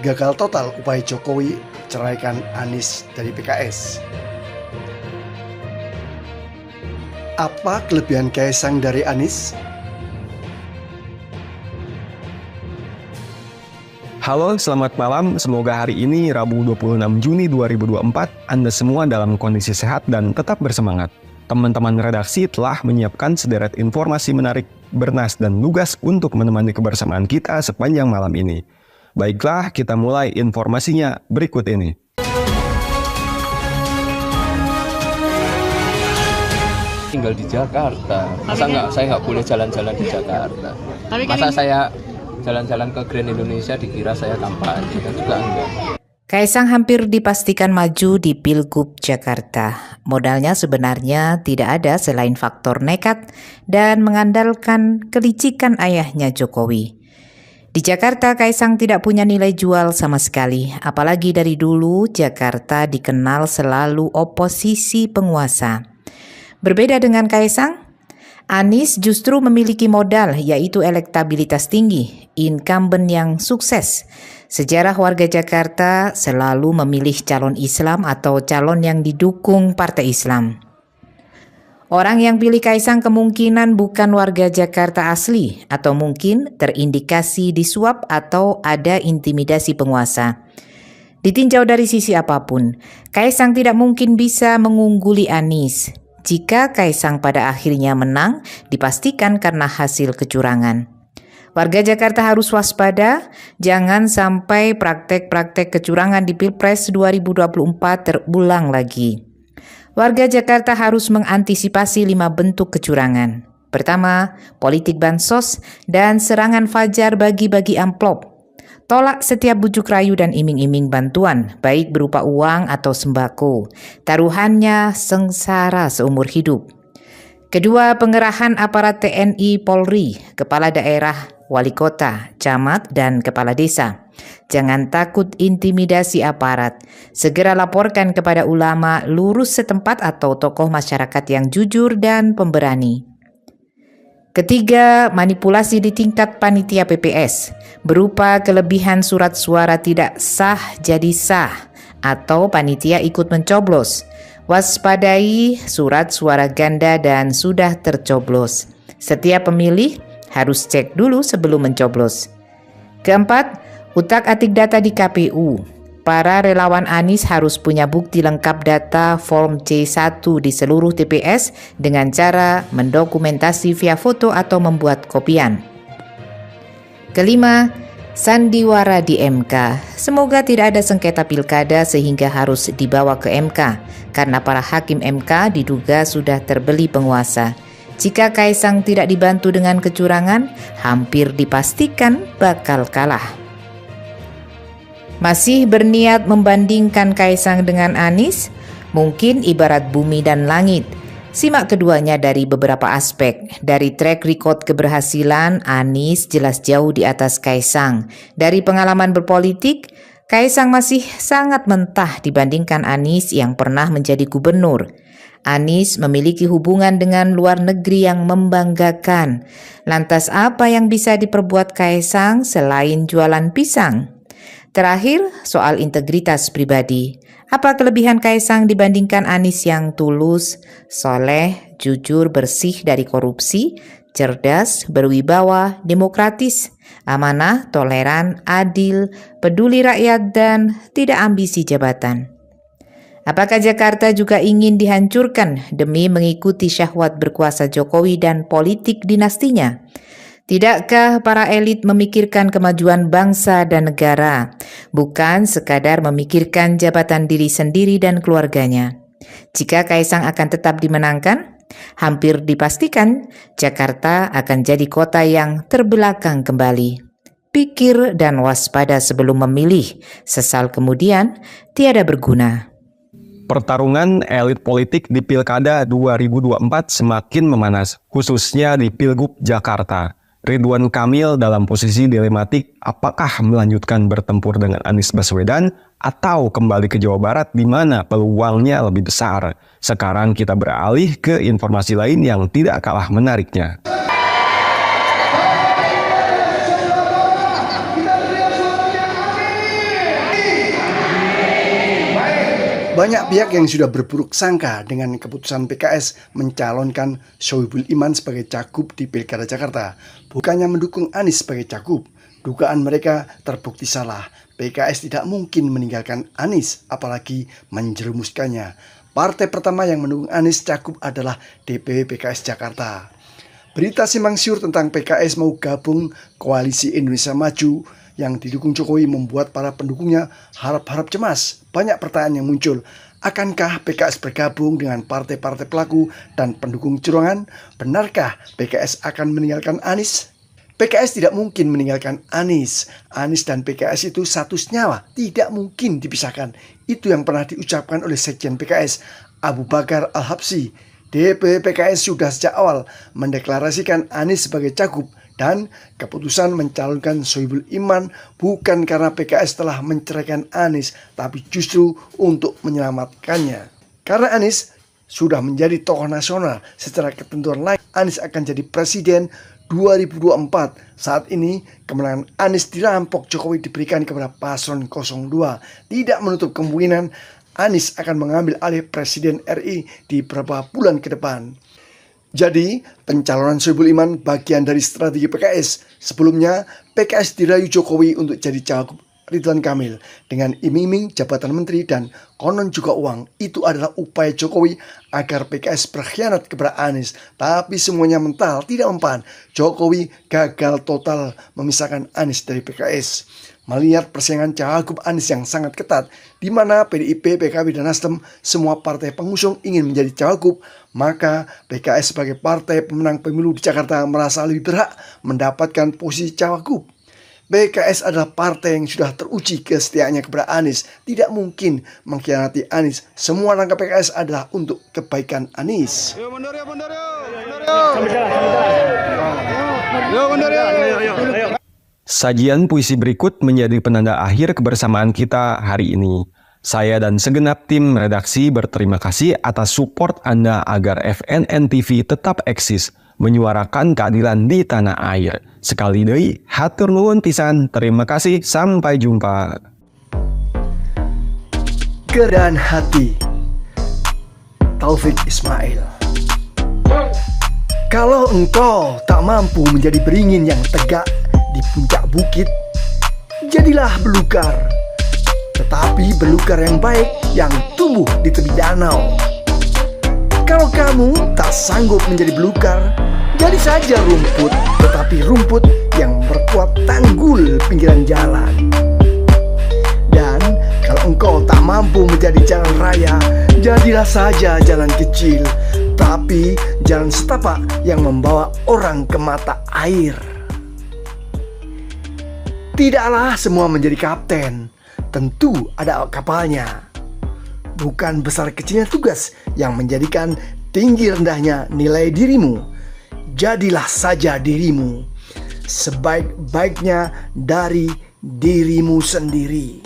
Gagal total upaya Jokowi ceraikan Anies dari PKS. Apa kelebihan Kaisang dari Anies? Halo, selamat malam. Semoga hari ini Rabu 26 Juni 2024 Anda semua dalam kondisi sehat dan tetap bersemangat. Teman-teman redaksi telah menyiapkan sederet informasi menarik, bernas dan lugas untuk menemani kebersamaan kita sepanjang malam ini. Baiklah, kita mulai informasinya berikut ini. Tinggal di Jakarta, saya nggak boleh jalan-jalan di Jakarta. Masa saya jalan-jalan ke Grand Indonesia dikira saya kampanye, kan juga enggak. Kaisang hampir dipastikan maju di Pilgub Jakarta. Modalnya sebenarnya tidak ada selain faktor nekat dan mengandalkan kelicikan ayahnya Jokowi. Di Jakarta, Kaisang tidak punya nilai jual sama sekali. Apalagi dari dulu, Jakarta dikenal selalu oposisi penguasa. Berbeda dengan Kaisang, Anies justru memiliki modal, yaitu elektabilitas tinggi, incumbent yang sukses. Sejarah warga Jakarta selalu memilih calon Islam atau calon yang didukung partai Islam. Orang yang pilih Kaisang kemungkinan bukan warga Jakarta asli atau mungkin terindikasi disuap atau ada intimidasi penguasa. Ditinjau dari sisi apapun, Kaisang tidak mungkin bisa mengungguli Anies. Jika Kaisang pada akhirnya menang, dipastikan karena hasil kecurangan. Warga Jakarta harus waspada, jangan sampai praktek-praktek kecurangan di Pilpres 2024 terulang lagi. Warga Jakarta harus mengantisipasi 5 bentuk kecurangan. Pertama, politik bansos dan serangan fajar bagi-bagi amplop. Tolak setiap bujuk rayu dan iming-iming bantuan, baik berupa uang atau sembako. Taruhannya sengsara seumur hidup. Kedua, pengerahan aparat TNI, Polri, kepala daerah, wali kota, camat, dan kepala desa. Jangan takut intimidasi aparat. Segera laporkan kepada ulama, lurus setempat atau tokoh masyarakat yang jujur dan pemberani. Ketiga, manipulasi di tingkat panitia PPS, berupa kelebihan surat suara tidak sah jadi sah, atau panitia ikut mencoblos. Waspadai surat suara ganda dan sudah tercoblos. Setiap pemilih harus cek dulu sebelum mencoblos. Keempat, utak-atik data di KPU. Para relawan Anies harus punya bukti lengkap data form C1 di seluruh TPS dengan cara mendokumentasi via foto atau membuat kopian. Kelima, sandiwara di MK. Semoga tidak ada sengketa pilkada sehingga harus dibawa ke MK, karena para hakim MK diduga sudah terbeli penguasa. Jika Kaisang tidak dibantu dengan kecurangan, hampir dipastikan bakal kalah. Masih berniat membandingkan Kaisang dengan Anies? Mungkin ibarat bumi dan langit. Simak keduanya dari beberapa aspek. Dari track record keberhasilan, Anies jelas jauh di atas Kaisang. Dari pengalaman berpolitik, Kaisang masih sangat mentah dibandingkan Anies yang pernah menjadi gubernur. Anies memiliki hubungan dengan luar negeri yang membanggakan. Lantas apa yang bisa diperbuat Kaisang selain jualan pisang? Terakhir, soal integritas pribadi. Apa kelebihan Kaisang dibandingkan Anies yang tulus, soleh, jujur, bersih dari korupsi, cerdas, berwibawa, demokratis, amanah, toleran, adil, peduli rakyat, dan tidak ambisi jabatan? Apakah Jakarta juga ingin dihancurkan demi mengikuti syahwat berkuasa Jokowi dan politik dinastinya? Tidakkah para elit memikirkan kemajuan bangsa dan negara, bukan sekadar memikirkan jabatan diri sendiri dan keluarganya? Jika Kaisang akan tetap dimenangkan, hampir dipastikan Jakarta akan jadi kota yang terbelakang kembali. Pikir dan waspada sebelum memilih, sesal kemudian tiada berguna. Pertarungan elit politik di Pilkada 2024 semakin memanas, khususnya di Pilgub Jakarta. Ridwan Kamil dalam posisi dilematik apakah melanjutkan bertempur dengan Anies Baswedan atau kembali ke Jawa Barat di mana peluangnya lebih besar. Sekarang kita beralih ke informasi lain yang tidak kalah menariknya. Banyak pihak yang sudah berburuk sangka dengan keputusan PKS mencalonkan Sohibul Iman sebagai cagup di Pilkada Jakarta, bukannya mendukung Anies sebagai cagup. Dugaan mereka terbukti salah. PKS tidak mungkin meninggalkan Anies, apalagi menjerumuskannya. Partai pertama yang mendukung Anies cagup adalah DPW PKS Jakarta. Berita simpang siur tentang PKS mau gabung Koalisi Indonesia Maju yang didukung Jokowi membuat para pendukungnya harap-harap cemas. Banyak pertanyaan yang muncul. Akankah PKS bergabung dengan partai-partai pelaku dan pendukung curangan? Benarkah PKS akan meninggalkan Anies? PKS tidak mungkin meninggalkan Anies. Anies dan PKS itu satu senyawa, tidak mungkin dipisahkan. Itu yang pernah diucapkan oleh Sekjen PKS, Abu Bakar Al-Habsyi. DPW PKS sudah sejak awal mendeklarasikan Anies sebagai cagup. Dan keputusan mencalonkan Sohibul Iman bukan karena PKS telah menceraikan Anies, tapi justru untuk menyelamatkannya. Karena Anies sudah menjadi tokoh nasional, secara ketentuan lain Anies akan jadi presiden 2024. Saat ini kemenangan Anies dirampok Jokowi diberikan kepada paslon 02. Tidak menutup kemungkinan Anies akan mengambil alih Presiden RI di beberapa bulan ke depan. Jadi, pencalonan Sohibul Iman bagian dari strategi PKS. Sebelumnya, PKS dirayu Jokowi untuk jadi cagup Ridwan Kamil dengan iming-iming jabatan menteri dan konon juga uang. Itu adalah upaya Jokowi agar PKS berkhianat kepada Anies. Tapi semuanya mental, tidak mempan. Jokowi gagal total memisahkan Anies dari PKS. Melihat persaingan cagup Anies yang sangat ketat, di mana PDIP, PKB, dan Nasdem semua partai pengusung ingin menjadi cagup, maka PKS sebagai partai pemenang pemilu di Jakarta merasa lebih berhak mendapatkan posisi cagup. PKS adalah partai yang sudah teruji kesetiaannya kepada Anies, tidak mungkin mengkhianati Anies. Semua langkah PKS adalah untuk kebaikan Anies. Sajian puisi berikut menjadi penanda akhir kebersamaan kita hari ini. Saya dan segenap tim redaksi berterima kasih atas support Anda agar FNN TV tetap eksis, menyuarakan keadilan di tanah air. Sekali deui, hatur nuhun pisan. Terima kasih, sampai jumpa. Keadaan hati Taufik Ismail. Kalau engkau tak mampu menjadi beringin yang tegak di puncak bukit, jadilah belukar. Tetapi belukar yang baik yang tumbuh di tepi danau. Kalau kamu tak sanggup menjadi belukar, jadi saja rumput, tetapi rumput yang berkuat tanggul pinggiran jalan. Dan kalau engkau tak mampu menjadi jalan raya, jadilah saja jalan kecil, tapi jalan setapak yang membawa orang ke mata air. Tidaklah semua menjadi kapten, tentu ada kapalnya. Bukan besar kecilnya tugas yang menjadikan tinggi rendahnya nilai dirimu. Jadilah saja dirimu, sebaik-baiknya dari dirimu sendiri.